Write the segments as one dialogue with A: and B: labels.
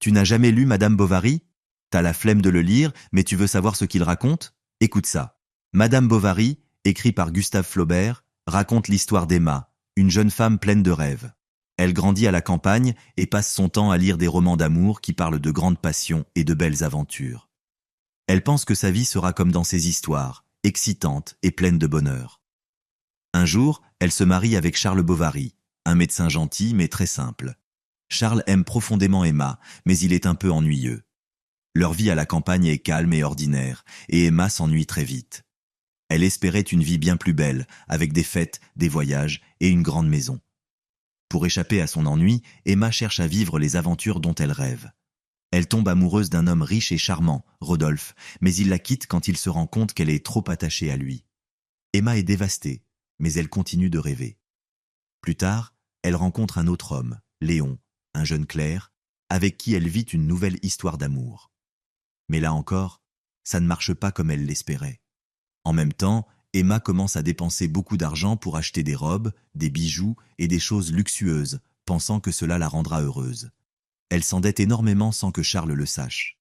A: Tu n'as jamais lu Madame Bovary? T'as la flemme de le lire, mais tu veux savoir ce qu'il raconte? Écoute ça. Madame Bovary, écrit par Gustave Flaubert, raconte l'histoire d'Emma, une jeune femme pleine de rêves. Elle grandit à la campagne et passe son temps à lire des romans d'amour qui parlent de grandes passions et de belles aventures. Elle pense que sa vie sera comme dans ces histoires, excitante et pleine de bonheur. Un jour, elle se marie avec Charles Bovary, un médecin gentil mais très simple. Charles aime profondément Emma, mais il est un peu ennuyeux. Leur vie à la campagne est calme et ordinaire, et Emma s'ennuie très vite. Elle espérait une vie bien plus belle, avec des fêtes, des voyages et une grande maison. Pour échapper à son ennui, Emma cherche à vivre les aventures dont elle rêve. Elle tombe amoureuse d'un homme riche et charmant, Rodolphe, mais il la quitte quand il se rend compte qu'elle est trop attachée à lui. Emma est dévastée, mais elle continue de rêver. Plus tard, elle rencontre un autre homme, Léon, un jeune clerc, avec qui elle vit une nouvelle histoire d'amour. Mais là encore, ça ne marche pas comme elle l'espérait. En même temps, Emma commence à dépenser beaucoup d'argent pour acheter des robes, des bijoux et des choses luxueuses, pensant que cela la rendra heureuse. Elle s'endette énormément sans que Charles le sache.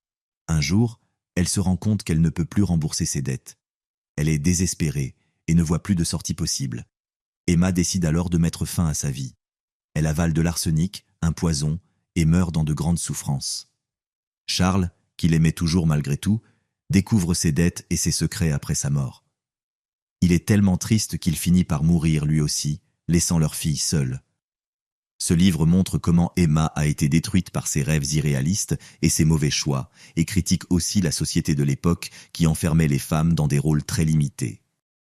A: Un jour, elle se rend compte qu'elle ne peut plus rembourser ses dettes. Elle est désespérée et ne voit plus de sortie possible. Emma décide alors de mettre fin à sa vie. Elle avale de l'arsenic, un poison, et meurt dans de grandes souffrances. Charles, qui l'aimait toujours malgré tout, découvre ses dettes et ses secrets après sa mort. Il est tellement triste qu'il finit par mourir lui aussi, laissant leur fille seule. Ce livre montre comment Emma a été détruite par ses rêves irréalistes et ses mauvais choix, et critique aussi la société de l'époque qui enfermait les femmes dans des rôles très limités.